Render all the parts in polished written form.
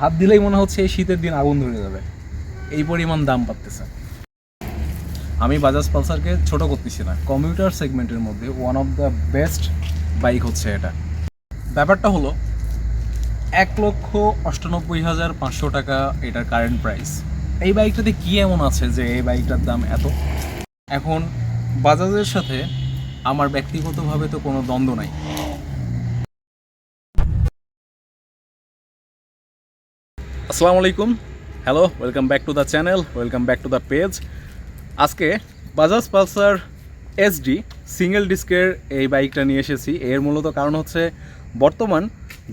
হাত দিলেই মনে হচ্ছে এই শীতের দিন আগুন ধরে যাবে, এই পরিমাণ দাম পাচ্ছে। আমি বাজাজ পালসারকে ছোট করতেছি না, কমিউটার সেগমেন্টের মধ্যে one of the best bike হচ্ছে এটা। ব্যাপারটা হলো 1,98,500 টাকা এটার কারেন্ট প্রাইস। এই বাইকটাতে কী এমন আছে যে এই বাইকটার দাম এত? এখন বাজাজের সাথে আমার ব্যক্তিগতভাবে তো কোনো দ্বন্দ্ব নাই। আসসালামু আলাইকুম, hello, welcome back to the channel, welcome back to the page. আজকে বাজাজ পালসার এসডি সিঙ্গেল ডিস্কের এই বাইকটা নিয়ে এসেছি। এর মূলত কারণ হচ্ছে বর্তমান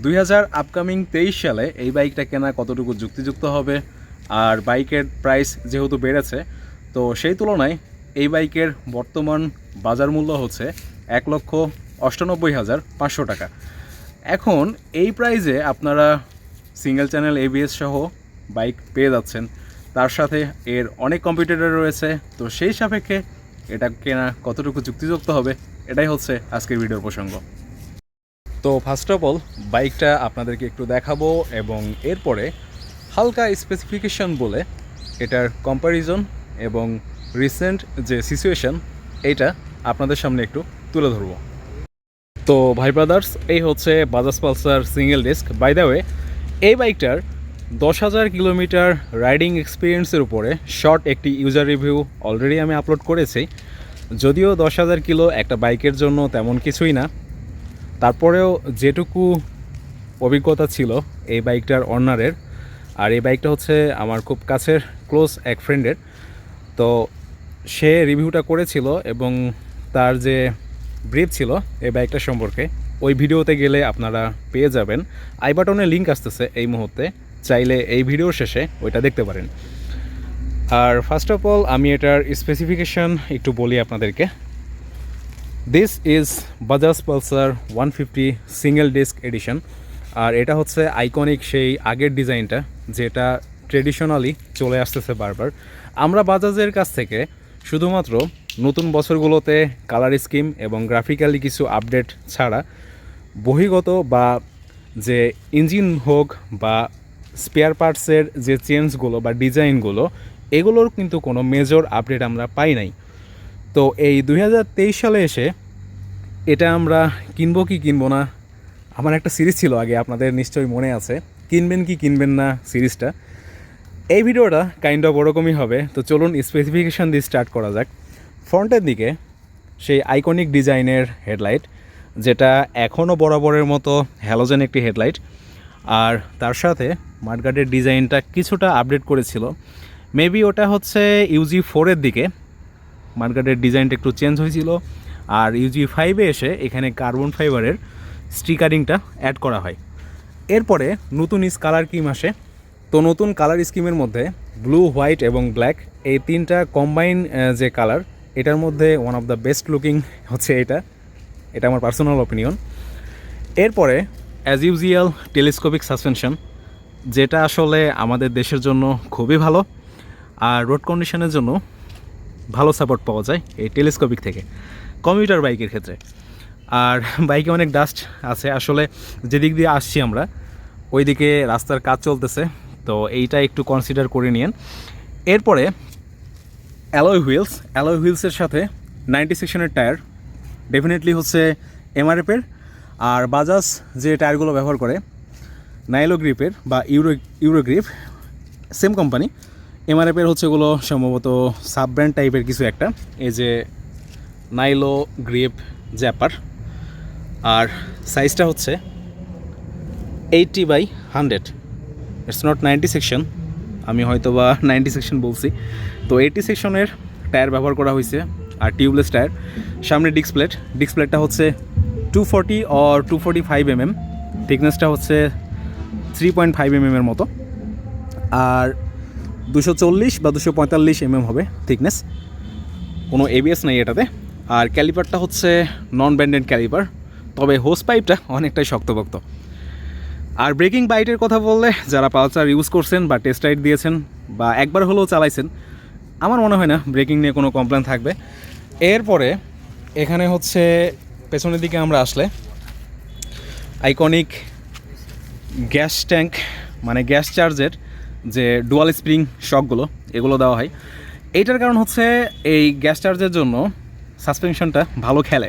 2023 সালে এই বাইকটা কেনা কতটুকু যুক্তিযুক্ত হবে, আর বাইকের প্রাইস যেহেতু বেড়েছে, তো সেই তুলনায় এই বাইকের বর্তমান বাজার মূল্য হচ্ছে 1,98,500 টাকা। এখন এই প্রাইজে আপনারা সিঙ্গেল চ্যানেল ABS সহ বাইক পেয়ে যাচ্ছেন, তার সাথে এর অনেক কম্পিটিটর রয়েছে। তো সেই সাপেক্ষে এটা কেনা কতটুকু যুক্তিযুক্ত হবে, এটাই হচ্ছে আজকের ভিডিওর প্রসঙ্গ। তো ফার্স্ট অফ অল বাইকটা আপনাদেরকে একটু দেখাবো এবং এরপরে হালকা স্পেসিফিকেশন বলে এটার কম্প্যারিজন এবং রিসেন্ট যে সিচুয়েশন এইটা আপনাদের সামনে একটু তুলে ধরবো। তো ভাই ব্রাদার্স, এই হচ্ছে Bajaj Pulsar single disc. By the way, এই বাইকটার 10,000 কিলোমিটার রাইডিং এক্সপিরিয়েন্সের উপরে শর্ট একটি ইউজার রিভিউ অলরেডি আমি আপলোড করেছি। যদিও 10,000 কিলো একটা বাইকের জন্য তেমন কিছুই না, তারপরেও যেটুকু অভিজ্ঞতা ছিল এই বাইকটার অনারের, আর এই বাইকটা হচ্ছে আমার খুব কাছের ক্লোজ এক ফ্রেন্ডের, তো সে রিভিউটা করেছিল এবং তার যে ব্রিফ ছিল এই বাইকটা সম্পর্কে ওই ভিডিওতে গেলে আপনারা পেয়ে যাবেন। আই বাটনে লিঙ্ক আসতেছে এই মুহূর্তে, চাইলে এই ভিডিওর শেষে ওইটা দেখতে পারেন। আর ফার্স্ট অফ অল আমি এটার স্পেসিফিকেশন একটু বলি আপনাদেরকে। This is Bajaj Pulsar 150 single disc edition. আর এটা হচ্ছে আইকনিক সেই আগের ডিজাইনটা, যেটা ট্রেডিশনালি চলে আসতেছে বারবার। আমরা বাজাজের কাছ থেকে শুধুমাত্র নতুন বছরগুলোতে কালার স্কিম এবং গ্রাফিক্যালি কিছু আপডেট ছাড়া বহিগত বা যে ইঞ্জিন হোক বা স্পেয়ার পার্টসের যে চেঞ্জগুলো বা ডিজাইনগুলো, এগুলোর কিন্তু কোনো মেজর আপডেট আমরা পাই নাই। তো এই 2023 সালে এসে এটা আমরা কিনবো কি কিনবো না, আমার একটা সিরিজ ছিল আগে, আপনাদের নিশ্চয়ই মনে আছে, কিনবেন কি কিনবেন না সিরিজটা। এই ভিডিওটা কাইন্ড অফ ওরকমই হবে। তো চলুন স্পেসিফিকেশান দিয়ে স্টার্ট করা যাক। ফ্রন্টের দিকে সেই আইকনিক ডিজাইনের হেডলাইট, যেটা এখনও বরাবরের মতো হ্যালোজেন একটি হেডলাইট, আর তার সাথে মাডগার্ডের ডিজাইনটা কিছুটা আপডেট করেছিল। মেবি ওটা হচ্ছে UG4-এর দিকে মাডগার্ডের ডিজাইনটা একটু চেঞ্জ হয়েছিল, আর UG5-এ এসে এখানে কার্বন ফাইবারের স্টিকারিংটা অ্যাড করা হয়। এরপরে নতুন কালার স্কিম আসে। তো নতুন কালার স্কিমের মধ্যে ব্লু, হোয়াইট এবং ব্ল্যাক, এই তিনটা কম্বাইন যে কালার, এটার মধ্যে one of the best looking হচ্ছে এটা আমার পার্সোনাল অপিনিয়ন। এরপরে অ্যাজ ইউজুয়াল টেলিস্কোপিক সাসপেনশন, যেটা আসলে আমাদের দেশের জন্য খুবই ভালো, আর রোড কন্ডিশনের জন্য ভালো সাপোর্ট পাওয়া যায় এই টেলিস্কোপিক থেকে কমিউটার বাইকের ক্ষেত্রে। আর বাইকে অনেক ডাস্ট আছে, আসলে যেদিক দিয়ে আসছি আমরা ওই দিকে রাস্তার কাজ চলতেছে, তো এইটা একটু কনসিডার করে নিন। এরপরে অ্যালয় হুইলসের সাথে 90 সেকশনের টায়ার, ডেফিনেটলি হচ্ছে MRF-এর। আর বাজাজ যে টায়ারগুলো ব্যবহার করে নাইলো গ্রিপের বা ইউরো গ্রিপ, সেম কোম্পানি। MRF-এর হচ্ছে এগুলো সম্ভবত সাব ব্র্যান্ড টাইপের কিছু একটা, এই যে নাইলো গ্রিপ জ্যাপার। আর সাইজটা হচ্ছে 80/100, ইটস নট 90 সেকশন, আমি হয়তো বা 90 সেকশন বলছি। তো 80 সেকশনের টায়ার ব্যবহার করা হয়েছে, আর টিউবলেস টায়ার। সামনে ডিস্ক প্লেটটা হচ্ছে 240 or 245 mm, থিকনেসটা হচ্ছে 3.5 mm এর মতো, আর 240 বা 245 mm হবে থিকনেস। কোনো ABS নাই এটাতে। আর ক্যালিপারটা হচ্ছে নন ব্যান্ডেড ক্যালিপার, তবে হোস পাইপটা অনেকটাই শক্তপোক্ত। আর ব্রেকিং বাইটের কথা বললে, যারা পালসার ইউজ করছেন বা টেস্ট রাইড দিয়েছেন বা একবার হলেও চালাইছেন, আমার মনে হয় না ব্রেকিং নিয়ে কোনো কমপ্লেন থাকবে। এরপরে এখানে হচ্ছে পেছনের দিকে আমরা আসলে আইকনিক গ্যাস ট্যাঙ্ক মানে গ্যাস চার্জের যে ডুয়াল স্প্রিং শকগুলো এগুলো দেওয়া হয়। এইটার কারণ হচ্ছে এই গ্যাস চার্জের জন্য সাসপেনশনটা ভালো খেলে,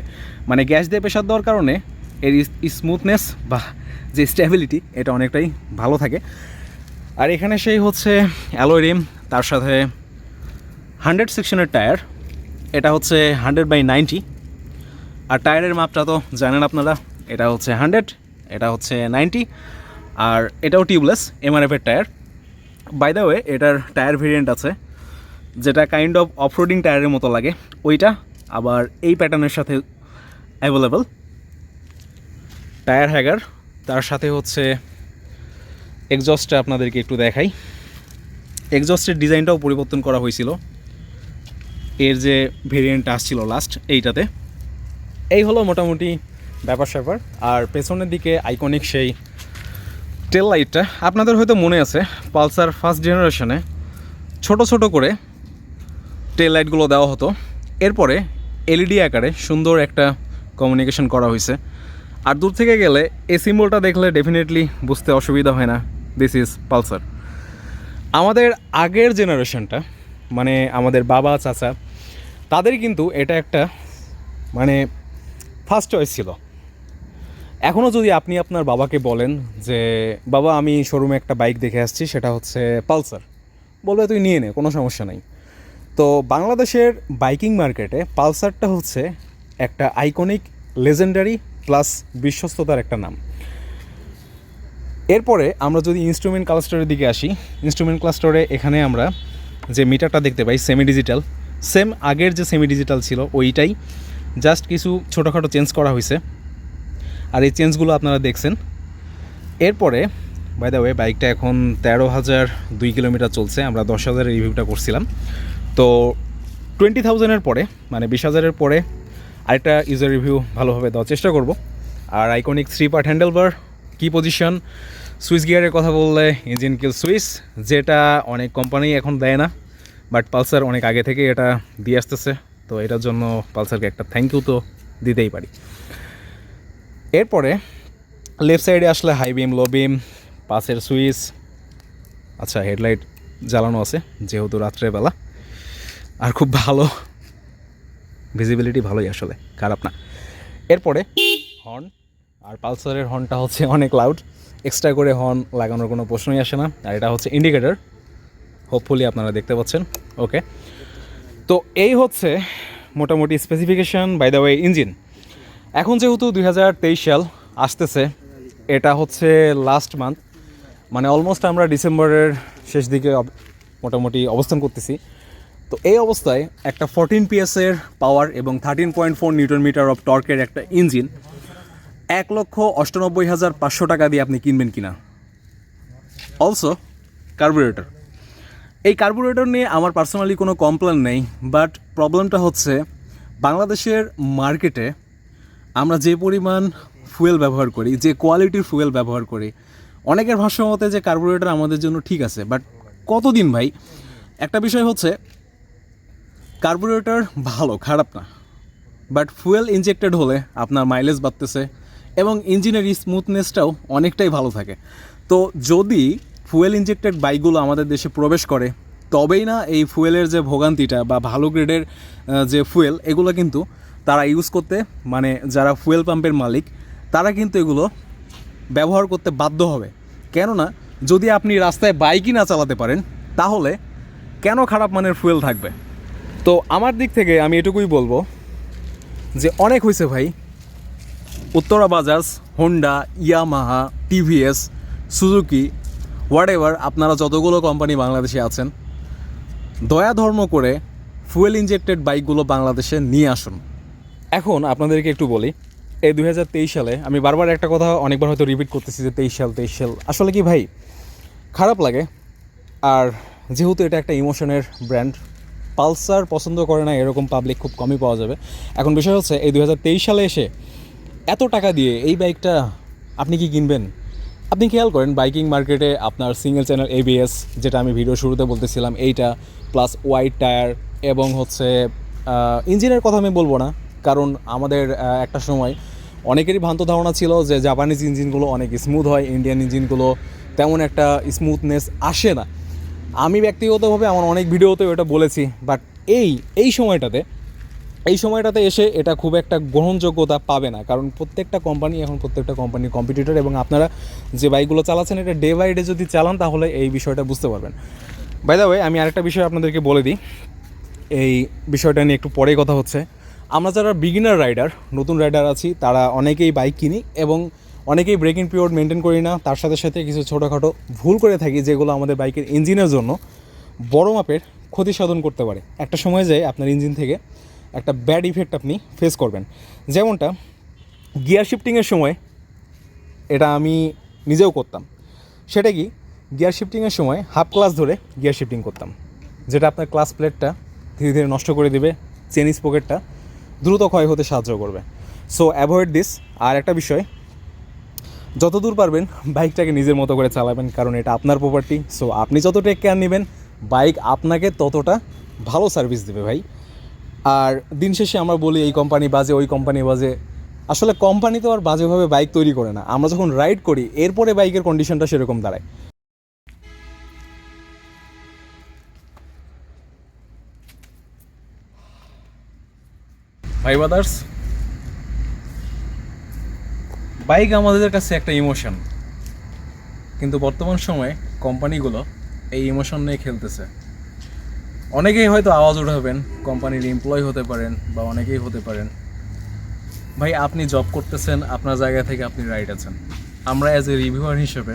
মানে গ্যাস দিয়ে প্রেশার দেওয়ার কারণে এর স্মুথনেস বা যে স্টেবিলিটি এটা অনেকটাই ভালো থাকে। আর এখানে সেই হচ্ছে অ্যালয় রিম, তার সাথে 100 সেকশনের টায়ার, এটা হচ্ছে 100/90। আর টায়ারের মাপটা তো জানেন আপনারা, এটা হচ্ছে 100, এটা হচ্ছে 90, আর এটাও টিউবলেস এমআরএফের টায়ার। বাই দ্য ওয়ে এটার টায়ার ভেরিয়েন্ট আছে যেটা কাইন্ড অফ অফরোডিং টায়ারের মতো লাগে, ওইটা আবার এই প্যাটার্নের সাথে অ্যাভেলেবল। টায়ার হ্যাগার, তার সাথে হচ্ছে এক্সজস্টটা আপনাদেরকে একটু দেখাই। এক্সজস্টের ডিজাইনটাও পরিবর্তন করা হয়েছিল, এর যে ভেরিয়েন্টটা আসছিল লাস্ট এইটাতে। এই হলো মোটামুটি ব্যাপার স্যাপার। আর পেছনের দিকে আইকনিক সেই টেল লাইটটা, আপনাদের হয়তো মনে আছে পালসার ফার্স্ট জেনারেশনে ছোট ছোট করে টেল লাইটগুলো দেওয়া হতো, এরপরে এলইডি আকারে সুন্দর একটা কমিউনিকেশন করা হয়েছে। আর দূর থেকে গেলে এই সিম্বলটা দেখলে ডেফিনেটলি বুঝতে অসুবিধা হয় না, দিস ইজ পালসার। আমাদের আগের জেনারেশনটা মানে আমাদের বাবা চাচা তাদের কিন্তু এটা একটা মানে ফার্স্ট চয়েস ছিল। এখনও যদি আপনি আপনার বাবাকে বলেন যে বাবা আমি শোরুমে একটা বাইক দেখে আসছি সেটা হচ্ছে পালসার, বলবে তুই নিয়ে নে, কোনো সমস্যা নাই। তো বাংলাদেশের বাইকিং মার্কেটে পালসারটা হচ্ছে একটা আইকনিক, লেজেন্ডারি প্লাস বিশ্বস্ততার একটা নাম। এরপরে আমরা যদি ইনস্ট্রুমেন্ট ক্লাস্টারের দিকে আসি, ইনস্ট্রুমেন্ট ক্লাস্টারে এখানে আমরা যে মিটারটা দেখতে পাই সেমি ডিজিটাল, সেম আগের যে সেমি ডিজিটাল ছিল ওইটাই, জাস্ট কিছু ছোটোখাটো চেঞ্জ করা হয়েছে। আর এই চেঞ্জগুলো আপনারা দেখছেন। এরপরে বাই দ্য ওয়ে বাইকটা এখন 13,002 কিলোমিটার চলছে, আমরা 10,000-এর রিভিউটা করছিলাম। তো 20,000-এর পরে মানে 20,000-এর পরে আরেকটা ইউজার রিভিউ ভালোভাবে দেওয়ার চেষ্টা করব। আর আইকনিক 3 পার্ট হ্যান্ডেলবার, কি পজিশন, সুইচ গিয়ারের কথা বললে ইঞ্জিন কিল সুইচ, যেটা অনেক কোম্পানি এখন দেয় না, বাট পালসার অনেক আগে থেকে এটা দিয়ে আসতেছে, তো এটার জন্য পালসারকে একটা থ্যাংক ইউ তো দিতেই পারি। এরপরে লেফট সাইডে আসলে হাই বিম, লো বিম, পাশের সুইচ, আচ্ছা হেডলাইট জ্বালানো আছে যেহেতু রাত্রেবেলা, আর খুব ভালো ভিজিবিলিটি, ভালোই আসলে, খারাপ না। এরপরে হর্ন, আর পালসারের হর্নটা হচ্ছে অনেক লাউড, এক্সট্রা করে হর্ন লাগানোর কোনো প্রশ্নই আসে না। আর এটা হচ্ছে ইন্ডিকেটর, হোপফুলি আপনারা দেখতে পাচ্ছেন। ওকে, তো এই হচ্ছে মোটামুটি specification. By the way engine এখন যেহেতু 2023 সাল আসতেছে, এটা হচ্ছে লাস্ট মান্থ, মানে অলমোস্ট আমরা ডিসেম্বরের শেষ দিকে মোটামুটি অবস্থান করতেছি। তো এই অবস্থায় একটা 14 PS-এর পাওয়ার এবং 13.4 নিউটন মিটার অফ টর্কের একটা ইঞ্জিন 1,98,500 টাকা দিয়ে আপনি কিনবেন কিনা। অলসো কার্বুরেটর, এই কার্বুরেটর নিয়ে আমার পার্সোনালি কোনো কমপ্লেন নেই, বাট প্রবলেমটা হচ্ছে বাংলাদেশের মার্কেটে আমরা যে পরিমাণ ফুয়েল ব্যবহার করি, যে কোয়ালিটির ফুয়েল ব্যবহার করি, অনেকের ভাষ্য মতে যে কার্বুরেটর আমাদের জন্য ঠিক আছে, বাট কতদিন ভাই? একটা বিষয় হচ্ছে কার্বুরেটর ভালো, খারাপ না, বাট ফুয়েল ইনজেক্টেড হলে আপনার মাইলেজ বাড়তেছে এবং ইঞ্জিনের স্মুথনেসটাও অনেকটাই ভালো থাকে। তো যদি ফুয়েল ইনজেক্টেড বাইকগুলো আমাদের দেশে প্রবেশ করে তবেই না এই ফুয়েলের যে ভোগান্তিটা বা ভালো গ্রেডের যে ফুয়েল এগুলো কিন্তু তারা ইউজ করতে, মানে যারা ফুয়েল পাম্পের মালিক তারা কিন্তু এগুলো ব্যবহার করতে বাধ্য হবে। কেননা যদি আপনি রাস্তায় বাইকই না চালাতে পারেন তাহলে কেন খারাপ মানের ফুয়েল থাকবে? তো আমার দিক থেকে আমি এটুকুই বলবো যে অনেক হয়েছে ভাই। Uttara Bajaj, Honda, Yamaha, TVS, Suzuki, what ever, আপনারা যতগুলো কোম্পানি বাংলাদেশে আছেন, দয়া ধর্ম করে ফুয়েল ইনজেক্টেড বাইকগুলো বাংলাদেশে নিয়ে আসুন। এখন আপনাদেরকে একটু বলি, এই 2023 সালে আমি বারবার একটা কথা অনেকবার হয়তো রিপিট করতেছি যে 23 সাল আসলে কি ভাই খারাপ লাগে। আর যেহেতু এটা একটা ইমোশনের ব্র্যান্ড, পালসার পছন্দ করে না এরকম পাবলিক খুব কমই পাওয়া যাবে। এখন বিষয় হচ্ছে এই 2023 সালে এসে এত টাকা দিয়ে এই বাইকটা আপনি কি কিনবেন? আপনি খেয়াল করেন বাইকিং মার্কেটে আপনার সিঙ্গেল চ্যানেল ABS, যেটা আমি ভিডিও শুরুতে বলতেছিলাম, এইটা প্লাস ওয়াইড টায়ার এবং হচ্ছে ইঞ্জিনের কথা আমি বলবো না, কারণ আমাদের একটা সময় অনেকেরই ভ্রান্ত ধারণা ছিল যে জাপানিজ ইঞ্জিনগুলো অনেক স্মুথ হয়, ইন্ডিয়ান ইঞ্জিনগুলো তেমন একটা স্মুথনেস আসে না। আমি ব্যক্তিগতভাবে আমার অনেক ভিডিওতেও এটা বলেছি, বাট এই সময়টাতে এসে এটা খুব একটা গ্রহণযোগ্যতা পাবে না, কারণ প্রত্যেকটা কোম্পানির কম্পিটিটর, এবং আপনারা যে বাইকগুলো চালাচ্ছেন এটা ডে বাই ডে যদি চালান তাহলে এই বিষয়টা বুঝতে পারবেন। বাই দ্য ওয়ে, আমি আরেকটা বিষয় আপনাদেরকে বলে দিই, এই বিষয়টা নিয়ে একটু পরেই কথা হচ্ছে। আমরা যারা বিগিনার রাইডার, নতুন রাইডার আছি, তারা অনেকেই বাইক কিনি এবং অনেকেই ব্রেকিং পিরিয়ড মেনটেন করি না, তার সাথে সাথে কিছু ছোটোখাটো ভুল করে থাকি যেগুলো আমাদের বাইকের ইঞ্জিনের জন্য বড় মাপের ক্ষতি সাধন করতে পারে। একটা সময় যায় আপনার ইঞ্জিন থেকে একটা ব্যাড ইফেক্ট আপনি ফেস করবেন। যেমনটা গিয়ার শিফটিংয়ের সময়, এটা আমি নিজেও করতাম। সেটা কি, গিয়ার শিফটিংয়ের সময় হাফ ক্লাস ধরে গিয়ার শিফটিং করতাম, যেটা আপনার ক্লাস প্লেটটা ধীরে ধীরে নষ্ট করে দেবে, চেন স্পকেটটা দ্রুত ক্ষয় হতে সাহায্য করবে। So avoid this. আর একটা বিষয়, যতদূর পারবেন বাইকটাকে নিজের মতো করে চালাবেন, কারণ এটা আপনার প্রপার্টি। সো আপনি যত টেক কেয়ার নেবেন, বাইক আপনাকে ততটা ভালো সার্ভিস দেবে ভাই। আর দিন শেষে আমরা বলি এই কোম্পানি বাজে, ওই কোম্পানি বাজে, আসলে কোম্পানি তো আর বাজেভাবে বাইক তৈরি করে না, আমরা যখন রাইড করি এরপরে বাইকের কন্ডিশনটা সেরকম দাঁড়ায়। ভাই ব্রাদার্স, বাইক আমাদের কাছে একটা ইমোশন, কিন্তু বর্তমান সময়ে কোম্পানিগুলো এই ইমোশন নিয়ে খেলতেছে। অনেকেই হয়তো আওয়াজ উঠাবেন, কোম্পানির এমপ্লয় হতে পারেন বা অনেকেই হতে পারেন। ভাই, আপনি জব করতেছেন, আপনার জায়গা থেকে আপনি রাইট আছেন। আমরা অ্যাজ এ রিভিউয়ার হিসেবে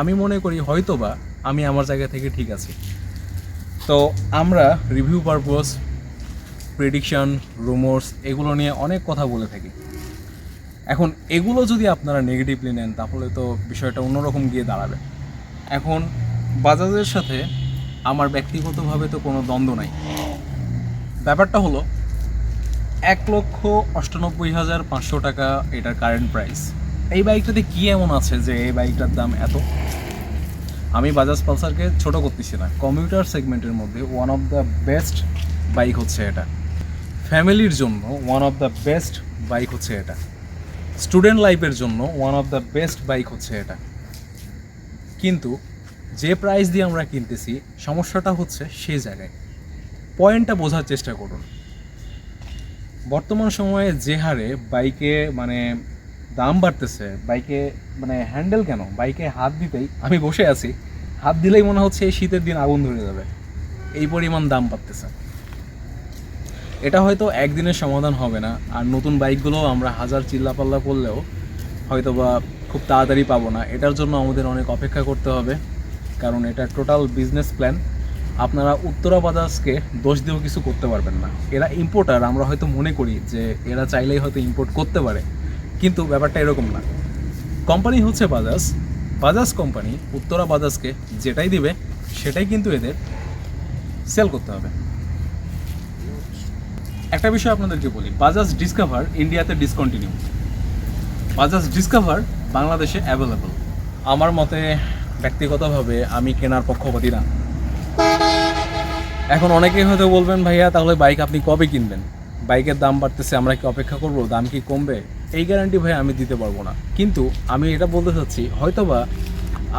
আমি মনে করি হয়তো বা আমি আমার জায়গা থেকে ঠিক আছি। তো আমরা রিভিউ পারপোজ, প্রেডিকশন, রুমোর্স এগুলো নিয়ে অনেক কথা বলে থাকি। এখন এগুলো যদি আপনারা নেগেটিভলি নেন তাহলে তো বিষয়টা অন্যরকম গিয়ে দাঁড়াবে। এখন বাজাজের সাথে আমার ব্যক্তিগতভাবে তো কোনো দ্বন্দ্ব নাই। ব্যাপারটা হলো 1,98,500 টাকা এটার কারেন্ট প্রাইস। এই বাইকটাতে কী এমন আছে যে এই বাইকটার দাম এত? আমি বাজাজ পালসারকে ছোট করতেছি না, কমিউটার সেগমেন্টের মধ্যে one of the best bike হচ্ছে এটা। ফ্যামিলির জন্য one of the best bike হচ্ছে এটা। স্টুডেন্ট লাইফের জন্য one of the best bike হচ্ছে এটা। কিন্তু যে প্রাইস দিয়ে আমরা কিনতেছি, সমস্যাটা হচ্ছে সেই জায়গায়। পয়েন্টটা বোঝার চেষ্টা করুন। বর্তমান সময়ে যে হারে বাইকে দাম বাড়তেছে, বাইকে হ্যান্ডেল কেন, বাইকে হাত দিতেই আমি বসে আছি, হাত দিলেই মনে হচ্ছে এই শীতের দিন আগুন ধরে যাবে, এই পরিমাণ দাম বাড়তেছে। এটা হয়তো একদিনের সমাধান হবে না। আর নতুন বাইকগুলো আমরা হাজার চিল্লাপাল্লা করলেও হয়তো বা খুব তাড়াতাড়ি পাবো না। এটার জন্য আমাদের অনেক অপেক্ষা করতে হবে, কারণ এটা টোটাল বিজনেস প্ল্যান। আপনারা উত্তরা বাজাজকে দোষ দিয়েও কিছু করতে পারবেন না। এরা ইম্পোর্টার, আমরা হয়তো মনে করি যে এরা চাইলেই হয়তো ইম্পোর্ট করতে পারে, কিন্তু ব্যাপারটা এরকম না। কোম্পানি হচ্ছে বাজাজ, বাজাজ কোম্পানি উত্তরা বাজাজকে যেটাই দিবে সেটাই কিন্তু এদের সেল করতে হবে। একটা বিষয় আপনাদেরকে বলি, বাজাজ ডিসকভার ইন্ডিয়াতে ডিসকন্টিনিউ, বাজাজ ডিসকভার বাংলাদেশে অ্যাভেলেবল। আমার মতে ব্যক্তিগতভাবে আমি কেনার পক্ষপাতী না। এখন অনেকেই হয়তো বলবেন, ভাইয়া তাহলে বাইক আপনি কবে কিনবেন? বাইকের দাম বাড়তেছে, আমরা কি অপেক্ষা করব, দাম কি কমবে? এই গ্যারান্টি ভাই আমি দিতে পারবো না। কিন্তু আমি এটা বলতে চাচ্ছি, হয়তোবা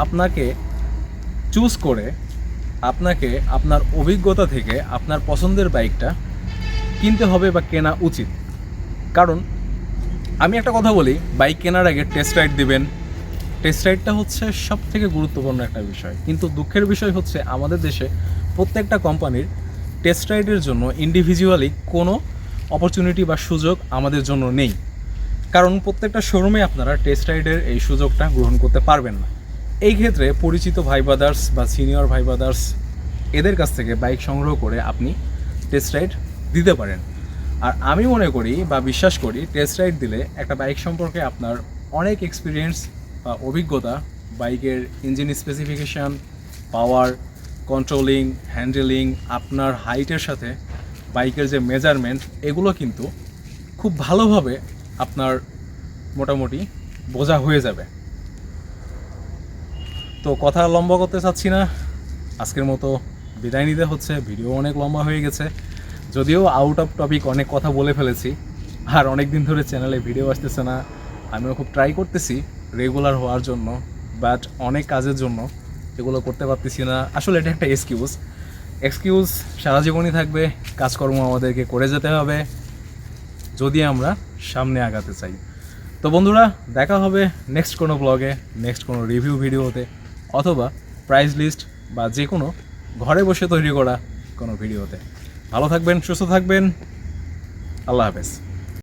আপনাকে চুজ করে, আপনাকে আপনার অভিজ্ঞতা থেকে আপনার পছন্দের বাইকটা কিনতে হবে বা কেনা উচিত। কারণ আমি একটা কথা বলি, বাইক কেনার আগে টেস্ট রাইড দিবেন। টেস্ট রাইডটা হচ্ছে সব থেকে গুরুত্বপূর্ণ একটা বিষয়। কিন্তু দুঃখের বিষয় হচ্ছে আমাদের দেশে প্রত্যেকটা কোম্পানির টেস্ট রাইডের জন্য ইন্ডিভিজুয়ালি কোনো অপরচুনিটি বা সুযোগ আমাদের জন্য নেই। কারণ প্রত্যেকটা শোরুমে আপনারা টেস্ট রাইডের এই সুযোগটা গ্রহণ করতে পারবেন না। এই ক্ষেত্রে পরিচিত ভাই ব্রাদার্স বা সিনিয়র ভাই ব্রাদার্স এদের কাছ থেকে বাইক সংগ্রহ করে আপনি টেস্ট রাইড দিতে পারেন। আর আমি মনে করি বা বিশ্বাস করি, টেস্ট রাইড দিলে একটা বাইক সম্পর্কে আপনার অনেক এক্সপিরিয়েন্স বা অভিজ্ঞতা, বাইকের ইঞ্জিন স্পেসিফিকেশান, পাওয়ার, কন্ট্রোলিং, হ্যান্ডেলিং, আপনার হাইটের সাথে বাইকের যে মেজারমেন্ট, এগুলো কিন্তু খুব ভালোভাবে আপনার মোটামুটি বোঝা হয়ে যাবে। তো কথা লম্বা করতে চাচ্ছি না, আজকের মতো বিদায় নিতে হচ্ছে। ভিডিও অনেক লম্বা হয়ে গেছে, যদিও আউট অফ টপিক অনেক কথা বলে ফেলেছি। আর অনেক দিন ধরে চ্যানেলে ভিডিও আসতেছে না, আমিও খুব ট্রাই করতেছি রেগুলার হওয়ার জন্য, বাট অনেক কাজের জন্য এগুলো করতে পারতেছি না। আসলে এটা একটা এক্সকিউজ সারা জীবনই থাকবে। কাজকর্ম আমাদেরকে করে যেতে হবে যদি আমরা সামনে আগাতে চাই। তো বন্ধুরা, দেখা হবে নেক্সট কোনো ব্লগে, নেক্সট কোনো রিভিউ ভিডিওতে, অথবা প্রাইস লিস্ট বা যে কোনো ঘরে বসে তৈরি করা কোনো ভিডিওতে। ভালো থাকবেন, সুস্থ থাকবেন, আল্লাহ হাফেজ।